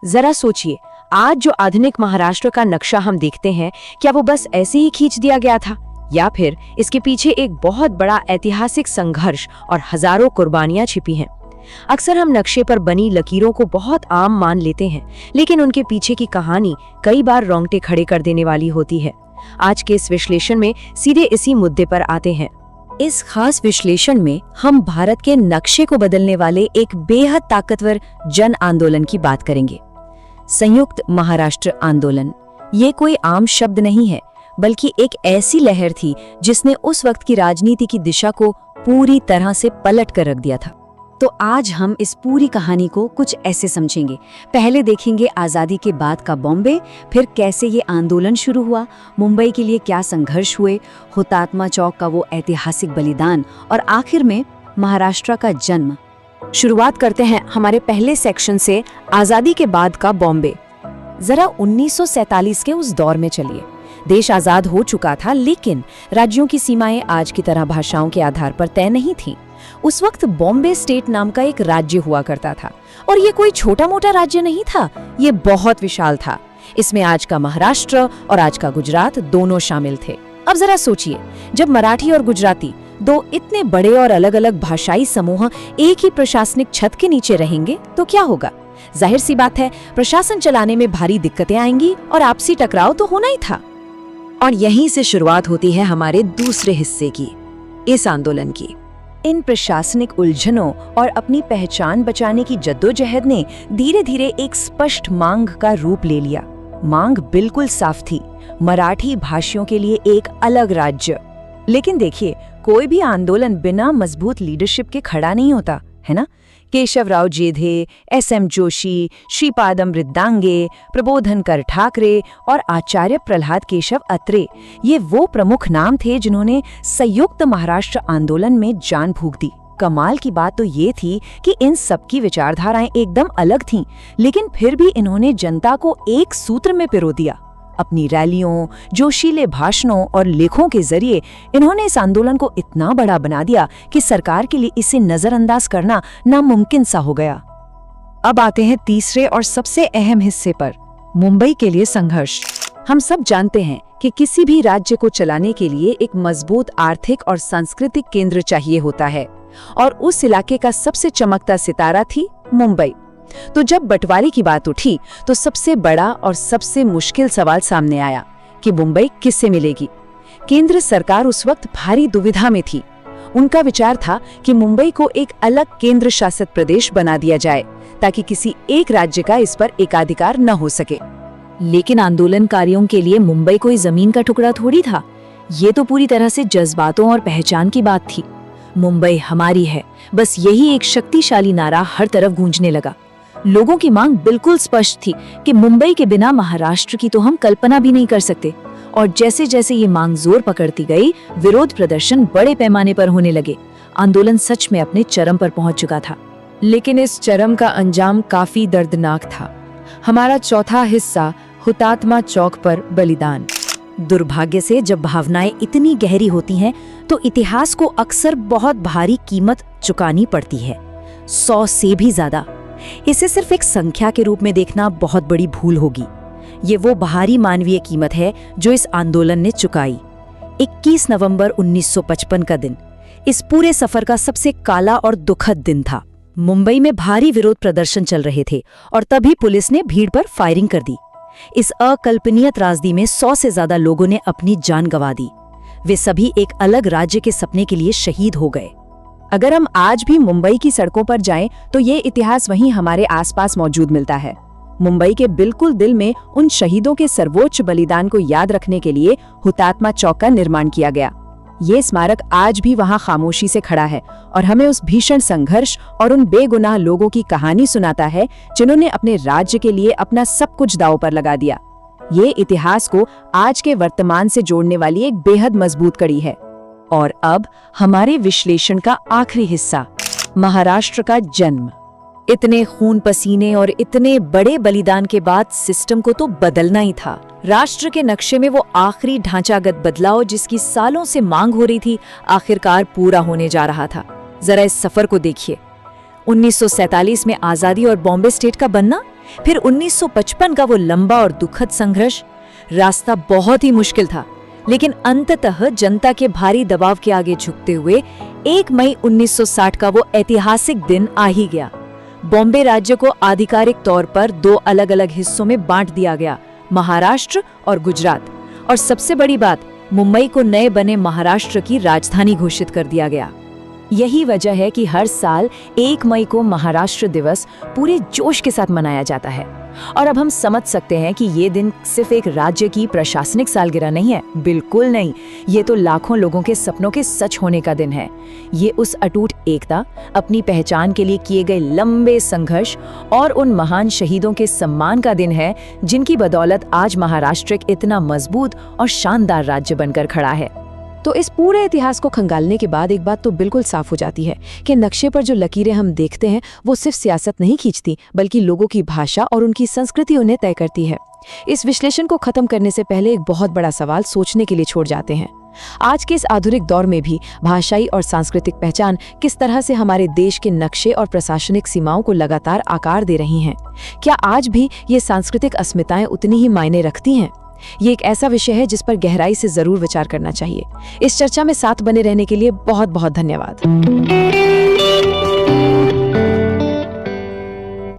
जरा सोचिए, आज जो आधुनिक महाराष्ट्र का नक्शा हम देखते हैं, क्या वो बस ऐसे ही खींच दिया गया था, या फिर इसके पीछे एक बहुत बड़ा ऐतिहासिक संघर्ष और हजारों कुर्बानियां छिपी हैं। अक्सर हम नक्शे पर बनी लकीरों को बहुत आम मान लेते हैं, लेकिन उनके पीछे की कहानी कई बार रोंगटे खड़े कर देने वाली होती है। आज के इस विश्लेषण में सीधे इसी मुद्दे पर आते हैं। इस खास विश्लेषण में हम भारत के नक्शे को बदलने वाले एक बेहद ताकतवर जन आंदोलन की बात करेंगे। संयुक्त महाराष्ट्र आंदोलन ये कोई आम शब्द नहीं है, बल्कि एक ऐसी लहर थी जिसने उस वक्त की राजनीति की दिशा को पूरी तरह से पलट कर रख दिया था। तो आज हम इस पूरी कहानी को कुछ ऐसे समझेंगे। पहले देखेंगे आज़ादी के बाद का बॉम्बे, फिर कैसे ये आंदोलन शुरू हुआ, मुंबई के लिए क्या संघर्ष हुए, हुतात्मा चौक का वो ऐतिहासिक बलिदान, और आखिर में महाराष्ट्र का जन्म। शुरुआत करते हैं हमारे पहले सेक्शन से, आज़ादी के बाद का बॉम्बे। जरा 1947 के उस दौर में चलिए। देश आज़ाद हो चुका था, लेकिन राज्यों की सीमाएं आज की तरह भाषाओं के आधार पर तय नहीं थीं। उस वक्त बॉम्बे स्टेट नाम का एक राज्य हुआ करता था, और ये कोई छोटा मोटा राज्य नहीं था, ये बहुत विशाल था। इसमें आज का महाराष्ट्र और आज का गुजरात दोनों शामिल थे। अब जरा सोचिए, जब मराठी और गुजराती दो इतने बड़े और अलग अलग भाषाई समूह एक ही प्रशासनिक छत के नीचे रहेंगे तो क्या होगा? जाहिर सी बात है, प्रशासन चलाने में भारी दिक्कतें आएंगी और आपसी टकराव तो होना ही था। और यहीं से शुरुआत होती है हमारे दूसरे हिस्से की, इस आंदोलन की। इन प्रशासनिक उलझनों और अपनी पहचान बचाने की जद्दोजहद ने धीरे धीरे एक स्पष्ट मांग का रूप ले लिया। मांग बिल्कुल साफ थी, मराठी भाषियों के लिए एक अलग राज्य। लेकिन देखिए, कोई भी आंदोलन बिना मजबूत लीडरशिप के खड़ा नहीं होता, है ना? केशवराव जेधे, SM जोशी, श्रीपादम वृद्धांगे, प्रबोधनकर ठाकरे और आचार्य प्रहलाद केशव अत्रे, ये वो प्रमुख नाम थे जिन्होंने संयुक्त महाराष्ट्र आंदोलन में जान फूंक दी। कमाल की बात तो ये थी कि इन सबकी विचारधाराएं एकदम अलग थीं, लेकिन फिर भी इन्होंने जनता को एक सूत्र में पिरो दिया। अपनी रैलियों, जोशीले भाषणों और लेखों के जरिए इन्होंने इस आंदोलन को इतना बड़ा बना दिया कि सरकार के लिए इसे नजरअंदाज करना नामुमकिन सा हो गया। अब आते हैं तीसरे और सबसे अहम हिस्से पर, मुंबई के लिए संघर्ष। हम सब जानते हैं कि किसी भी राज्य को चलाने के लिए एक मजबूत आर्थिक और सांस्कृतिक केंद्र चाहिए होता है, और उस इलाके का सबसे चमकता सितारा थी मुंबई। तो जब बंटवारे की बात उठी तो सबसे बड़ा और सबसे मुश्किल सवाल सामने आया कि मुंबई किससे मिलेगी। केंद्र सरकार उस वक्त भारी दुविधा में थी। उनका विचार था कि मुंबई को एक अलग केंद्र शासित प्रदेश बना दिया जाए, ताकि किसी एक राज्य का इस पर एकाधिकार न हो सके। लेकिन आंदोलनकारियों के लिए मुंबई कोई जमीन का टुकड़ा थोड़ी था, ये तो पूरी तरह से जज्बातों और पहचान की बात थी। मुंबई हमारी है, बस यही एक शक्तिशाली नारा हर तरफ गूंजने लगा। लोगों की मांग बिल्कुल स्पष्ट थी कि मुंबई के बिना महाराष्ट्र की तो हम कल्पना भी नहीं कर सकते। और जैसे जैसे ये मांग जोर पकड़ती गई, विरोध प्रदर्शन बड़े पैमाने पर होने लगे। आंदोलन सच में अपने चरम पर पहुंच चुका था। लेकिन इस चरम का अंजाम काफी दर्दनाक था। हमारा चौथा हिस्सा, हुतात्मा चौक पर बलिदान। दुर्भाग्य से जब भावनाएं इतनी गहरी होती हैं, तो इतिहास को अक्सर बहुत भारी कीमत चुकानी पड़ती है, 100 से भी ज्यादा। इसे सिर्फ एक संख्या के रूप में देखना बहुत बड़ी भूल होगी। ये वो भारी मानवीय कीमत है जो इस आंदोलन ने चुकाई। 21 नवंबर 1955 का दिन इस पूरे सफर का सबसे काला और दुखद दिन था। मुंबई में भारी विरोध प्रदर्शन चल रहे थे, और तभी पुलिस ने भीड़ पर फायरिंग कर दी। इस अकल्पनीय त्रासदी में 100 से ज्यादा लोगों ने अपनी जान गंवा दी। वे सभी एक अलग राज्य के सपने के लिए शहीद हो गए। अगर हम आज भी मुंबई की सड़कों पर जाएं, तो ये इतिहास वहीं हमारे आसपास मौजूद मिलता है। मुंबई के बिल्कुल दिल में उन शहीदों के सर्वोच्च बलिदान को याद रखने के लिए हुतात्मा चौक का निर्माण किया गया। ये स्मारक आज भी वहां खामोशी से खड़ा है, और हमें उस भीषण संघर्ष और उन बेगुनाह लोगों की कहानी सुनाता है जिन्होंने अपने राज्य के लिए अपना सब कुछ दांव पर लगा दिया। ये इतिहास को आज के वर्तमान से जोड़ने वाली एक बेहद मजबूत कड़ी है। और अब हमारे विश्लेषण का आखिरी हिस्सा, महाराष्ट्र का जन्म। इतने खून पसीने और इतने बड़े बलिदान के बाद सिस्टम को तो बदलना ही था। राष्ट्र के नक्शे में वो आखिरी ढांचागत बदलाव जिसकी सालों से मांग हो रही थी, आखिरकार पूरा होने जा रहा था। जरा इस सफर को देखिए। 1947 में आजादी और बॉम्बे स्टेट का बनना, फिर 1955 का वो लंबा और दुखद संघर्ष। रास्ता बहुत ही मुश्किल था, लेकिन अंततः जनता के भारी दबाव के आगे झुकते हुए 1 मई 1960 का वो ऐतिहासिक दिन आ ही गया। बॉम्बे राज्य को आधिकारिक तौर पर 2 अलग-अलग हिस्सों में बांट दिया गया, महाराष्ट्र और गुजरात। और सबसे बड़ी बात, मुंबई को नए बने महाराष्ट्र की राजधानी घोषित कर दिया गया। यही वजह है कि हर साल 1 मई को महाराष्ट्र दिवस पूरे जोश के साथ मनाया जाता है। और अब हम समझ सकते हैं कि ये दिन सिर्फ एक राज्य की प्रशासनिक सालगिरह नहीं है, बिल्कुल नहीं। ये तो लाखों लोगों के सपनों के सच होने का दिन है। ये उस अटूट एकता, अपनी पहचान के लिए किए गए लंबे संघर्ष और उन महान शहीदों के सम्मान का दिन है, जिनकी बदौलत आज महाराष्ट्र एक इतना मजबूत और शानदार राज्य बनकर खड़ा है। तो इस पूरे इतिहास को खंगालने के बाद एक बात तो बिल्कुल साफ हो जाती है कि नक्शे पर जो लकीरें हम देखते हैं वो सिर्फ सियासत नहीं खींचती, बल्कि लोगों की भाषा और उनकी संस्कृति उन्हें तय करती है। इस विश्लेषण को खत्म करने से पहले एक बहुत बड़ा सवाल सोचने के लिए छोड़ जाते हैं। आज के इस आधुनिक दौर में भी भाषाई और सांस्कृतिक पहचान किस तरह से हमारे देश के नक्शे और प्रशासनिक सीमाओं को लगातार आकार दे रही हैं? क्या आज भी ये सांस्कृतिक अस्मिताएं उतनी ही मायने रखती हैं? ये एक ऐसा विषय है जिस पर गहराई से जरूर विचार करना चाहिए। इस चर्चा में साथ बने रहने के लिए बहुत बहुत धन्यवाद।